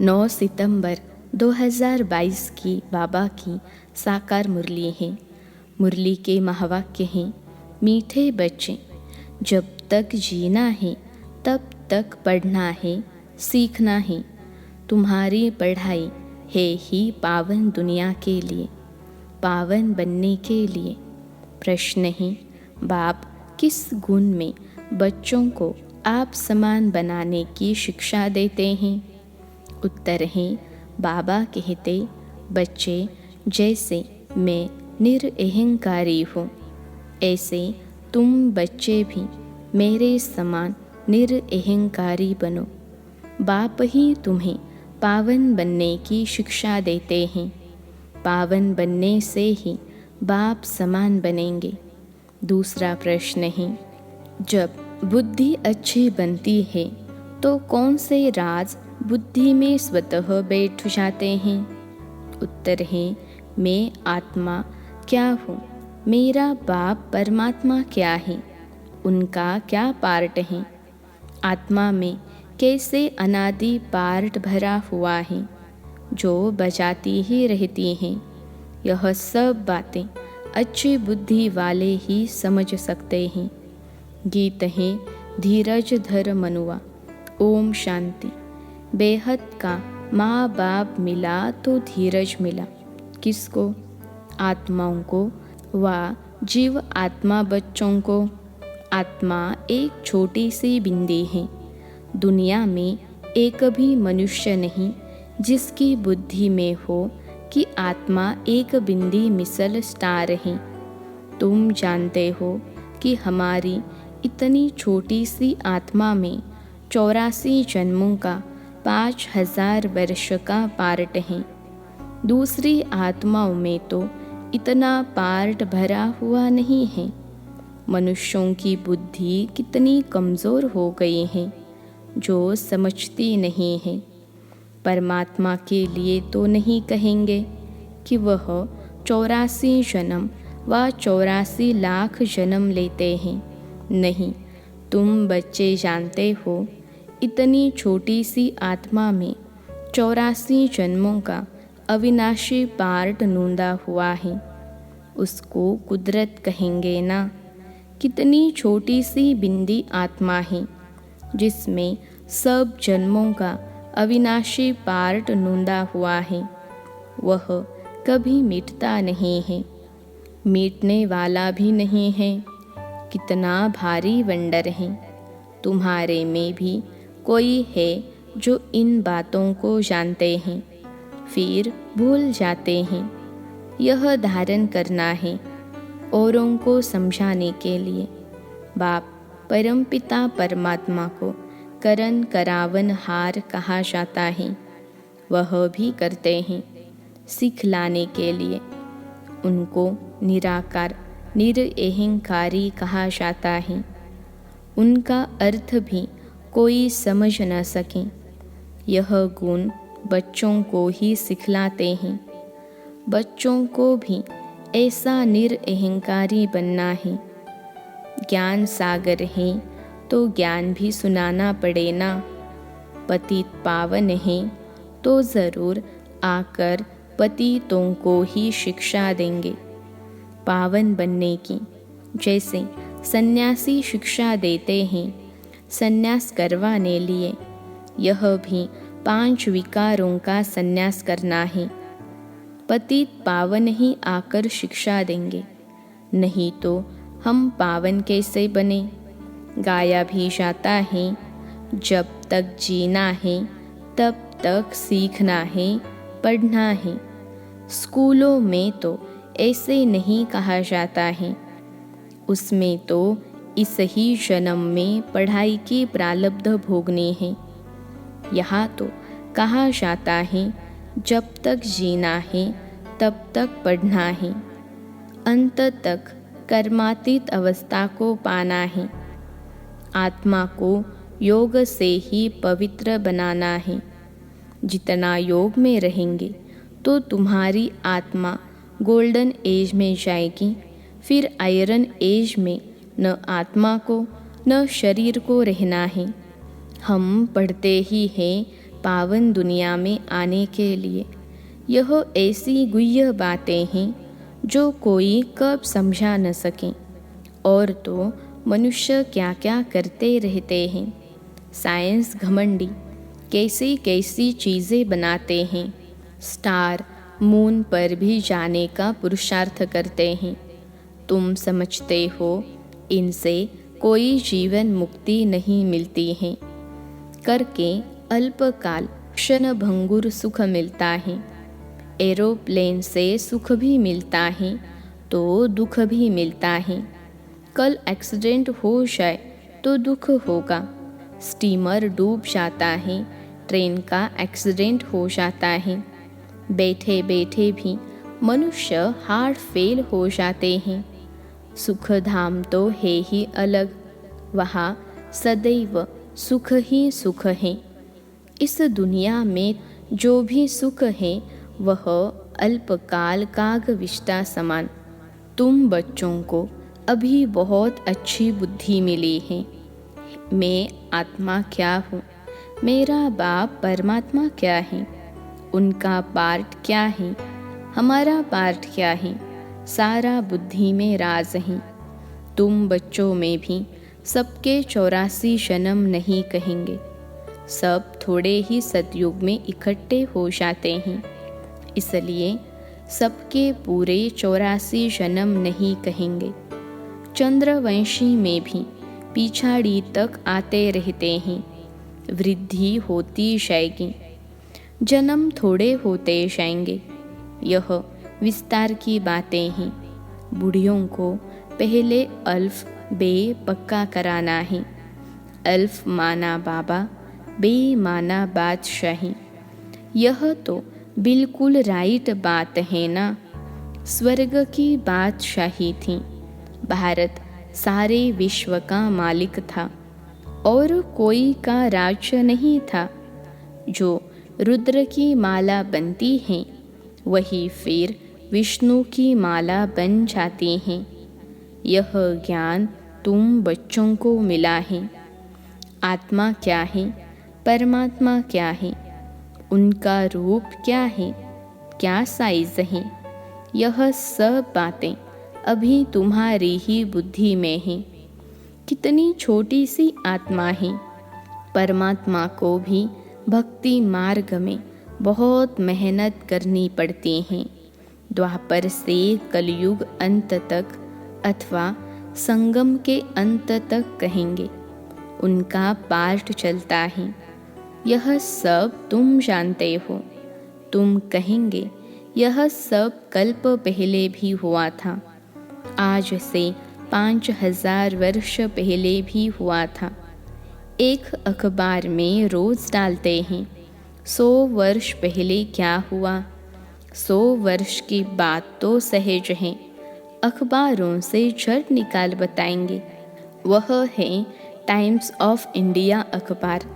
9 सितंबर 2022 की बाबा की साकार मुरली है। मुरली के महावाक्य हैं, मीठे बच्चे, जब तक जीना है तब तक पढ़ना है, सीखना है। तुम्हारी पढ़ाई है ही पावन दुनिया के लिए, पावन बनने के लिए। प्रश्न है, बाप किस गुण में बच्चों को आप समान बनाने की शिक्षा देते हैं? उत्तर है, बाबा कहते, बच्चे, जैसे मैं निरअहंकारी हूँ, ऐसे तुम बच्चे भी मेरे समान निरअहंकारी बनो। बाप ही तुम्हें पावन बनने की शिक्षा देते हैं। पावन बनने से ही बाप समान बनेंगे। दूसरा प्रश्न है, जब बुद्धि अच्छी बनती है तो कौन से राज बुद्धि में स्वतः बैठ जाते हैं? उत्तर है, मैं आत्मा क्या हूँ, मेरा बाप परमात्मा क्या है, उनका क्या पार्ट है, आत्मा में कैसे अनादि पार्ट भरा हुआ है जो बजाती ही रहती हैं। यह सब बातें अच्छी बुद्धि वाले ही समझ सकते हैं। गीत है, धीरज धर मनुआ। ओम शांति। बेहद का माँ बाप मिला तो धीरज मिला। किसको? आत्माओं को व जीव आत्मा बच्चों को। आत्मा एक छोटी सी बिंदी है। दुनिया में एक भी मनुष्य नहीं जिसकी बुद्धि में हो कि आत्मा एक बिंदी मिसल स्टार है। तुम जानते हो कि हमारी इतनी छोटी सी आत्मा में 84 जन्मों का 5000 वर्ष का पार्ट है। दूसरी आत्माओं में तो इतना पार्ट भरा हुआ नहीं है। मनुष्यों की बुद्धि कितनी कमज़ोर हो गई है जो समझती नहीं है। परमात्मा के लिए तो नहीं कहेंगे कि वह 84 जन्म व 84 लाख जन्म लेते हैं। नहीं, तुम बच्चे जानते हो, इतनी छोटी सी आत्मा में 84 जन्मों का अविनाशी पार्ट नूंदा हुआ है। उसको कुदरत कहेंगे ना। कितनी छोटी सी बिंदी आत्मा है जिसमें सब जन्मों का अविनाशी पार्ट नूंदा हुआ है। वह कभी मिटता नहीं है, मिटने वाला भी नहीं है। कितना भारी वंडर है। तुम्हारे में भी कोई है जो इन बातों को जानते हैं फिर भूल जाते हैं। यह धारण करना है औरों को समझाने के लिए। बाप परमपिता परमात्मा को करन करावन हार कहा जाता है। वह भी करते हैं सिखलाने के लिए। उनको निराकार निरअहंकारी कहा जाता है। उनका अर्थ भी कोई समझ न सके। यह गुण बच्चों को ही सिखलाते हैं। बच्चों को भी ऐसा निरअहंकारी बनना है। ज्ञान सागर है तो ज्ञान भी सुनाना पड़े ना। पतित पावन है तो ज़रूर आकर पतितों को ही शिक्षा देंगे पावन बनने की। जैसे सन्यासी शिक्षा देते हैं सन्यास करवाने लिए, यह भी 5 विकारों का सन्यास करना है। पतित पावन ही आकर शिक्षा देंगे, नहीं तो हम पावन कैसे बने? गाया भी जाता है, जब तक जीना है तब तक सीखना है, पढ़ना है। स्कूलों में तो ऐसे नहीं कहा जाता है। उसमें तो इस ही जन्म में पढ़ाई की प्रारब्ध भोगनी है। यहाँ तो कहा जाता है, जब तक जीना है तब तक पढ़ना है, अंत तक कर्मातीत अवस्था को पाना है। आत्मा को योग से ही पवित्र बनाना है। जितना योग में रहेंगे तो तुम्हारी आत्मा गोल्डन एज में जाएगी। फिर आयरन एज में न आत्मा को न शरीर को रहना है। हम पढ़ते ही हैं पावन दुनिया में आने के लिए यह ऐसी गुह्य बातें हैं जो कोई कब समझा न सके। और तो मनुष्य क्या क्या करते रहते हैं। साइंस घमंडी कैसी कैसी चीज़ें बनाते हैं। स्टार मून पर भी जाने का पुरुषार्थ करते हैं। तुम समझते हो इनसे कोई जीवन मुक्ति नहीं मिलती है। करके अल्पकाल क्षणभंगुर सुख मिलता है। एरोप्लेन से सुख भी मिलता है तो दुख भी मिलता है। कल एक्सीडेंट हो जाए तो दुख होगा। स्टीमर डूब जाता है, ट्रेन का एक्सीडेंट हो जाता है। बैठे बैठे भी मनुष्य हार्ट फेल हो जाते हैं। सुख धाम तो है ही अलग, वहाँ सदैव सुख ही सुख है। इस दुनिया में जो भी सुख है वह अल्पकाल कागविष्टा समान। तुम बच्चों को अभी बहुत अच्छी बुद्धि मिली है। मैं आत्मा क्या हूँ, मेरा बाप परमात्मा क्या है, उनका पार्ट क्या है, हमारा पार्ट क्या है, सारा बुद्धि में राज है। तुम बच्चों में भी सबके 84 जन्म नहीं कहेंगे। सब थोड़े ही सतयुग में इकट्ठे हो जाते हैं, इसलिए सबके पूरे 84 जन्म नहीं कहेंगे। चंद्रवंशी में भी पिछाड़ी तक आते रहते हैं। वृद्धि होती जाएगी, जन्म थोड़े होते जाएंगे। यह विस्तार की बातें हैं। बूढ़ियों को पहले अल्फ बे पक्का कराना है। अल्फ माना बाबा, बे माना बादशाही। यह तो बिल्कुल राइट बात है ना। स्वर्ग की बादशाही थी। भारत सारे विश्व का मालिक था और कोई का राज्य नहीं था। जो रुद्र की माला बनती है वही फिर विष्णु की माला बन जाती हैं। यह ज्ञान तुम बच्चों को मिला है। आत्मा क्या है, परमात्मा क्या है, उनका रूप क्या है, क्या साइज है, यह सब बातें अभी तुम्हारी ही बुद्धि में है। कितनी छोटी सी आत्मा है। परमात्मा को भी भक्ति मार्ग में बहुत मेहनत करनी पड़ती है। द्वापर से कलयुग अंत तक अथवा संगम के अंत तक कहेंगे, उनका पार्ट चलता है। यह सब तुम जानते हो। तुम कहेंगे यह सब कल्प पहले भी हुआ था, आज से 5000 वर्ष पहले भी हुआ था। एक अखबार में रोज डालते हैं 100 वर्ष पहले क्या हुआ। 100 वर्ष की बात तो सहज है, अखबारों से झट निकाल बताएंगे। वह है टाइम्स ऑफ इंडिया अखबार।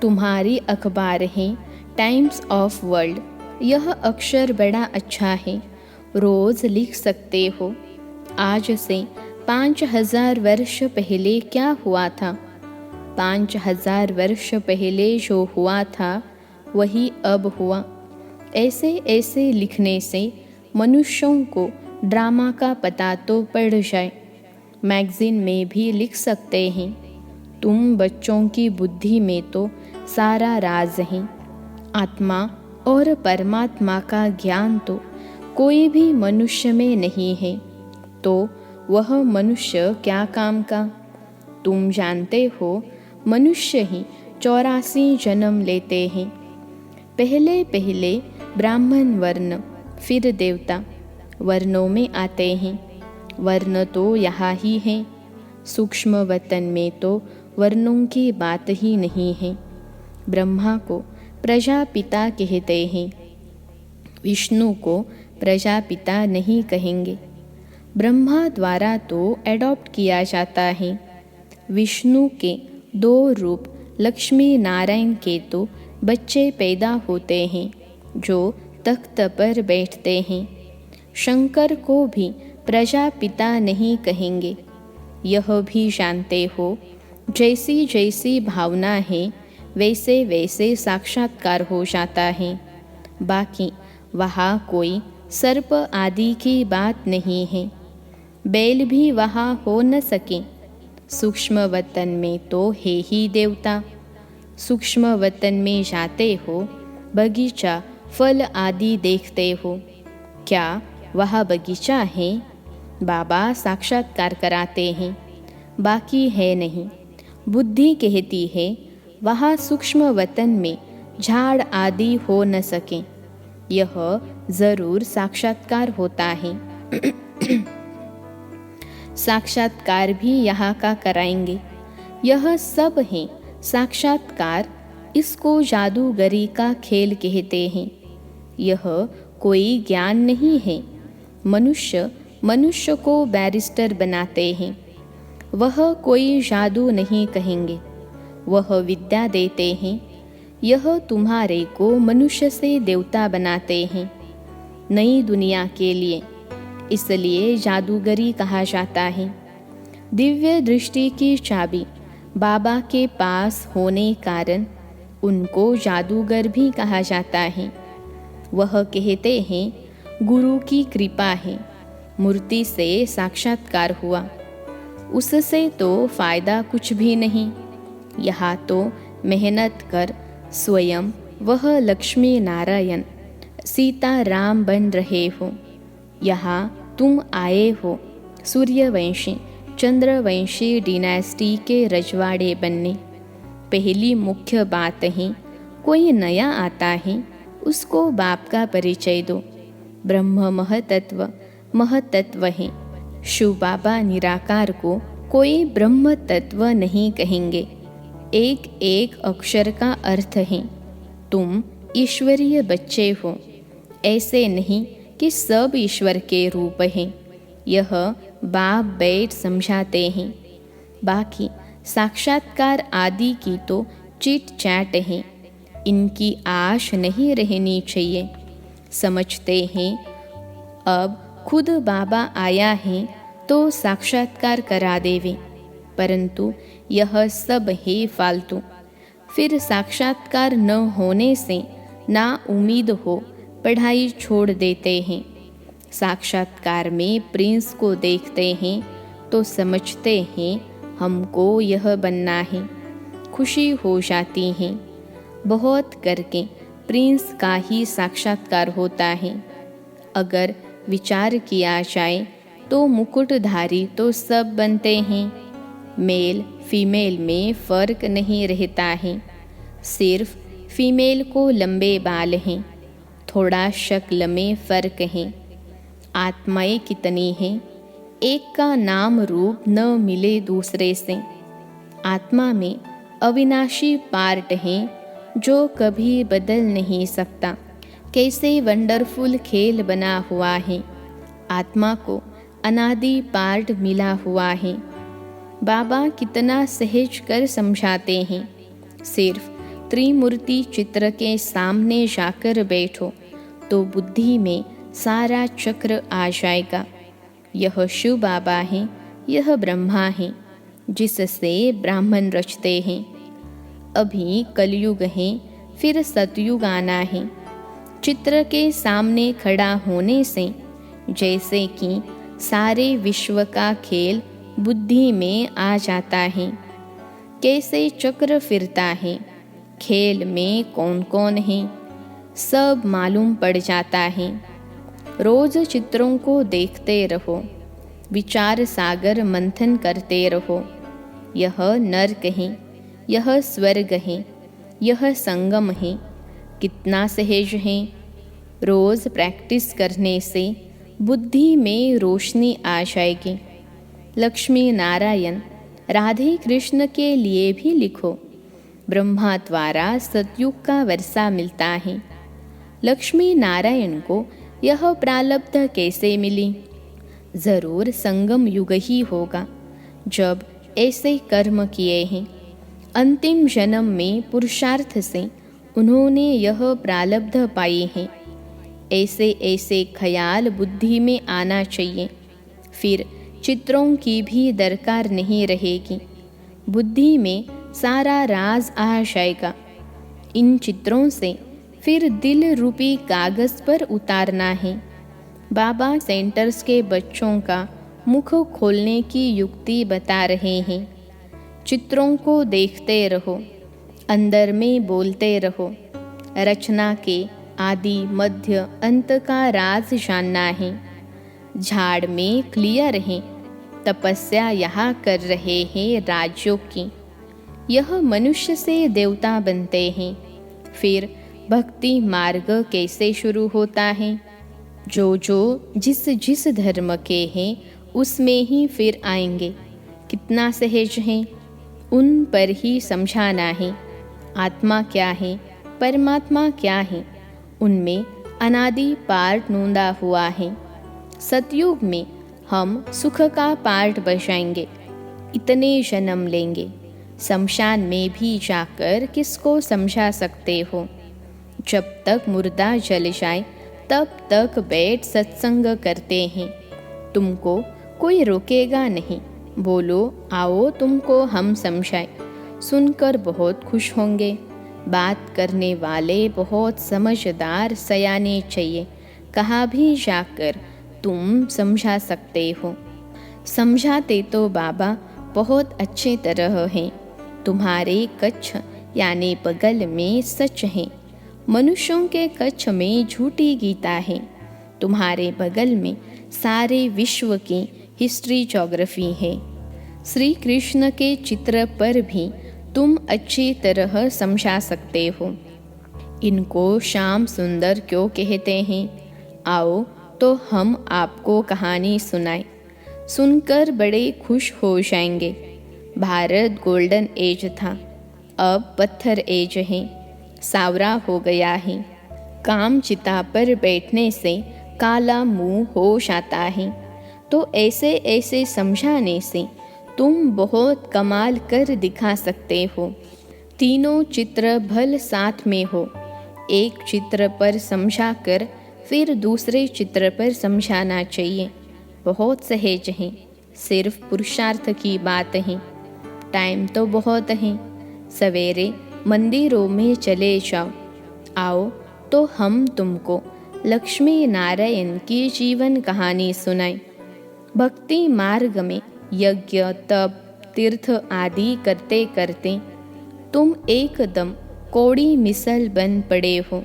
तुम्हारी अखबार है टाइम्स ऑफ वर्ल्ड। यह अक्षर बड़ा अच्छा है, रोज लिख सकते हो। आज से 5000 वर्ष पहले क्या हुआ था। 5000 वर्ष पहले जो हुआ था वही अब हुआ। ऐसे ऐसे लिखने से मनुष्यों को ड्रामा का पता तो पड़ जाए। मैगजीन में भी लिख सकते हैं। तुम बच्चों की बुद्धि में तो सारा राज है। आत्मा और परमात्मा का ज्ञान तो कोई भी मनुष्य में नहीं है, तो वह मनुष्य क्या काम का। तुम जानते हो मनुष्य ही 84 जन्म लेते हैं। पहले पहले ब्राह्मण वर्ण, फिर देवता वर्णों में आते हैं। वर्ण तो यहाँ ही है। सूक्ष्म वतन में तो वर्णों की बात ही नहीं है। ब्रह्मा को प्रजापिता कहते हैं, विष्णु को प्रजापिता नहीं कहेंगे। ब्रह्मा द्वारा तो एडॉप्ट किया जाता है। विष्णु के 2 रूप लक्ष्मी नारायण के तो बच्चे पैदा होते हैं जो तख्त पर बैठते हैं। शंकर को भी प्रजापिता नहीं कहेंगे। यह भी जानते हो जैसी जैसी भावना है वैसे वैसे साक्षात्कार हो जाता है। बाकी वहाँ कोई सर्प आदि की बात नहीं है। बैल भी वहाँ हो न सके। सूक्ष्म वतन में तो है ही देवता। सूक्ष्म वतन में जाते हो, बगीचा फल आदि देखते हो। क्या वह बगीचा है? बाबा साक्षात्कार कराते हैं, बाकी है नहीं। बुद्धि कहती है वहाँ सूक्ष्म वतन में झाड़ आदि हो न सके। यह जरूर साक्षात्कार होता है। साक्षात्कार भी यहाँ का कराएंगे। यह सब है साक्षात्कार। इसको जादूगरी का खेल कहते हैं। यह कोई ज्ञान नहीं है। मनुष्य को बैरिस्टर बनाते हैं। वह कोई जादू नहीं कहेंगे, वह विद्या देते हैं। यह तुम्हारे को मनुष्य से देवता बनाते हैं, नई दुनिया के लिए। इसलिए जादूगरी कहा जाता है। दिव्य दृष्टि की चाबी बाबा के पास होने कारण उनको जादूगर भी कहा जाता है। वह कहते हैं गुरु की कृपा है, मूर्ति से साक्षात्कार हुआ। उससे तो फायदा कुछ भी नहीं। यहाँ तो मेहनत कर स्वयं वह लक्ष्मी नारायण सीता राम बन रहे हो। यहाँ तुम आए हो सूर्यवंशी चंद्रवंशी डिनास्टी के रजवाड़े बनने। पहली मुख्य बात है, कोई नया आता है उसको बाप का परिचय दो। ब्रह्म महतत्व है। शिव बाबा निराकार को कोई ब्रह्म तत्व नहीं कहेंगे। एक एक अक्षर का अर्थ है। तुम ईश्वरीय बच्चे हो। ऐसे नहीं कि सब ईश्वर के रूप हैं। यह बाप बैठ समझाते हैं। बाकी साक्षात्कार आदि की तो चिट चैट है। इनकी आश नहीं रहनी चाहिए। समझते हैं अब खुद बाबा आया है तो साक्षात्कार करा देवे, परंतु यह सब है फालतू। फिर साक्षात्कार न होने से ना उम्मीद हो, पढ़ाई छोड़ देते हैं। साक्षात्कार में प्रिंस को देखते हैं तो समझते हैं हमको यह बनना है। खुशी हो जाती है। बहुत करके प्रिंस का ही साक्षात्कार होता है। अगर विचार किया जाए तो मुकुटधारी तो सब बनते हैं। मेल फीमेल में फर्क नहीं रहता है। सिर्फ फीमेल को लंबे बाल हैं, थोड़ा शक्ल में फर्क है। आत्माएं कितनी हैं, एक का नाम रूप न मिले दूसरे से। आत्मा में अविनाशी पार्ट है जो कभी बदल नहीं सकता। कैसे वंडरफुल खेल बना हुआ है। आत्मा को अनादि पार्ट मिला हुआ है। बाबा कितना सहज कर समझाते हैं। सिर्फ त्रिमूर्ति चित्र के सामने जाकर बैठो तो बुद्धि में सारा चक्र आ जाएगा। यह शिव बाबा है, यह ब्रह्मा है, जिससे ब्राह्मण रचते हैं। अभी कलयुग है, फिर सतयुग आना है। चित्र के सामने खड़ा होने से जैसे कि सारे विश्व का खेल बुद्धि में आ जाता है। कैसे चक्र फिरता है, खेल में कौन कौन है, सब मालूम पड़ जाता है। रोज चित्रों को देखते रहो, विचार सागर मंथन करते रहो। यह नरक है, यह स्वर्ग है, यह संगम है। कितना सहज है। रोज प्रैक्टिस करने से बुद्धि में रोशनी आ जाएगी। लक्ष्मी नारायण राधे कृष्ण के लिए भी लिखो। ब्रह्मा द्वारा सतयुग का वर्षा मिलता है। लक्ष्मी नारायण को यह प्रारब्ध कैसे मिली? जरूर संगम युग ही होगा, जब ऐसे कर्म किए हैं। अंतिम जन्म में पुरुषार्थ से उन्होंने यह प्रारब्ध पाए हैं। ऐसे ऐसे ख्याल बुद्धि में आना चाहिए। फिर चित्रों की भी दरकार नहीं रहेगी। बुद्धि में सारा राज आ जाएगा। इन चित्रों से फिर दिल रूपी कागज़ पर उतारना है। बाबा सेंटर्स के बच्चों का मुख खोलने की युक्ति बता रहे हैं। चित्रों को देखते रहो, अंदर में बोलते रहो। रचना के आदि मध्य अंत का राज जानना है। झाड़ में क्लियर हैं, तपस्या यहाँ कर रहे हैं राज्यों की। यह मनुष्य से देवता बनते हैं। फिर भक्ति मार्ग कैसे शुरू होता है? जो जिस जिस धर्म के हैं उसमें ही फिर आएंगे। कितना सहज है, उन पर ही समझाना है। आत्मा क्या है, परमात्मा क्या है, उनमें अनादि पार्ट नूंदा हुआ है। सतयुग में हम सुख का पार्ट बजाएंगे, इतने जन्म लेंगे। शमशान में भी जाकर किसको समझा सकते हो? जब तक मुर्दा जल जाए तब तक बैठ सत्संग करते हैं। तुमको कोई रोकेगा नहीं। बोलो आओ तुमको हम समझाएं। सुनकर बहुत खुश होंगे। बात करने वाले बहुत समझदार सयाने चाहिए। कहाँ भी जाकर तुम समझा सकते हो। समझाते तो बाबा बहुत अच्छे तरह हैं। तुम्हारे कच्छ यानी बगल में सच है। मनुष्यों के कच्छ में झूठी गीता है। तुम्हारे बगल में सारे विश्व की हिस्ट्री ज्योग्राफी है। श्री कृष्ण के चित्र पर भी तुम अच्छी तरह समझा सकते हो। इनको श्याम सुंदर क्यों कहते हैं? आओ तो हम आपको कहानी सुनाएं। सुनकर बड़े खुश हो जाएंगे। भारत गोल्डन एज था, अब पत्थर एज है। सावरा हो गया है। काम चिता पर बैठने से काला मुंह हो जाता है। तो ऐसे ऐसे समझाने से तुम बहुत कमाल कर दिखा सकते हो। तीनों चित्र भल साथ में हो। एक चित्र पर समझा कर फिर दूसरे चित्र पर समझाना चाहिए। बहुत सहज है, सिर्फ पुरुषार्थ की बात है। टाइम तो बहुत है। सवेरे मंदिरों में चले जाओ। आओ तो हम तुमको लक्ष्मी नारायण की जीवन कहानी सुनाएं। भक्ति मार्ग में यज्ञ तप तीर्थ आदि करते करते तुम एकदम कौड़ी मिसल बन पड़े हो।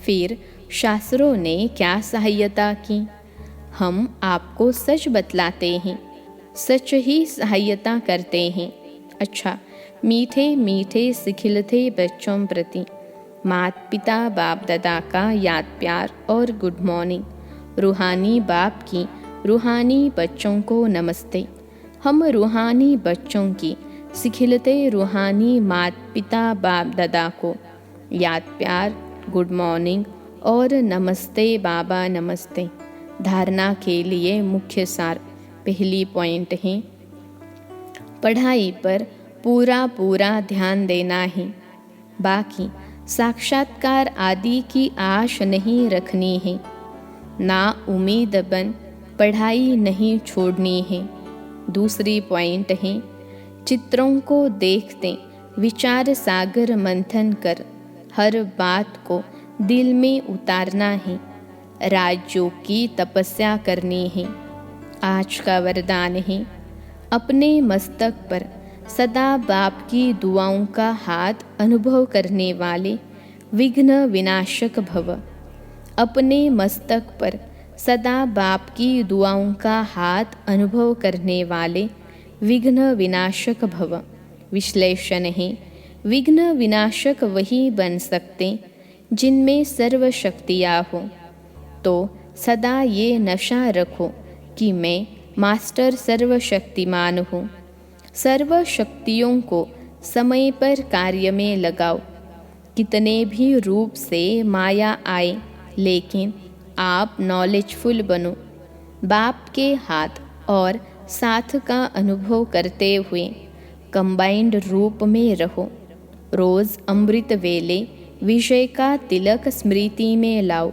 फिर शास्त्रों ने क्या सहायता की? हम आपको सच बतलाते हैं, सच ही सहायता करते हैं। अच्छा, मीठे मीठे सिखिलते बच्चों प्रति माता पिता बाप दादा का याद प्यार और गुड मॉर्निंग। रूहानी बाप की रूहानी बच्चों को नमस्ते। हम रूहानी बच्चों की सिखिलते रूहानी माता पिता बाप दादा को याद प्यार, गुड मॉर्निंग और नमस्ते बाबा नमस्ते। धारणा के लिए मुख्य सार। पहली पॉइंट है, पढ़ाई पर पूरा ध्यान देना है। बाकी साक्षात्कार आदि की आश नहीं रखनी है। ना उम्मीद बन पढ़ाई नहीं छोड़नी है। दूसरी पॉइंट है, चित्रों को देखते विचार सागर मंथन कर हर बात को दिल में उतारना है। राज्यों की तपस्या करनी है। आज का वरदान है, अपने मस्तक पर सदा बाप की दुआओं का हाथ अनुभव करने वाले विघ्न विनाशक भव। अपने मस्तक पर सदा बाप की दुआओं का हाथ अनुभव करने वाले विघ्न विनाशक भव। विश्लेषण है, विघ्न विनाशक वही बन सकते जिनमें सर्व शक्तियाँ हो। तो सदा ये नशा रखो कि मैं मास्टर सर्वशक्तिमान हूँ। सर्व शक्तियों को समय पर कार्य में लगाओ। कितने भी रूप से माया आए, लेकिन आप नॉलेजफुल बनो। बाप के हाथ और साथ का अनुभव करते हुए कंबाइंड रूप में रहो। रोज अमृत वेले विजय का तिलक स्मृति में लाओ।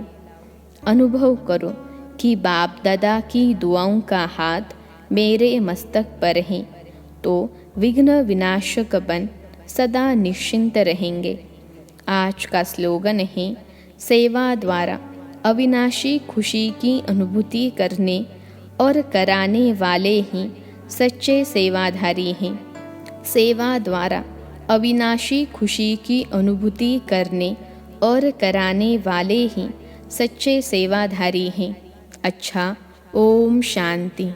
अनुभव करो कि बाप दादा की दुआओं का हाथ मेरे मस्तक पर है, तो विघ्न विनाशक बन सदा निश्चिंत रहेंगे। आज का स्लोगन है, सेवा द्वारा अविनाशी खुशी की अनुभूति करने और कराने वाले ही सच्चे सेवाधारी हैं। सेवा द्वारा अविनाशी खुशी की अनुभूति करने और कराने वाले ही सच्चे सेवाधारी हैं। अच्छा, ओम शांति।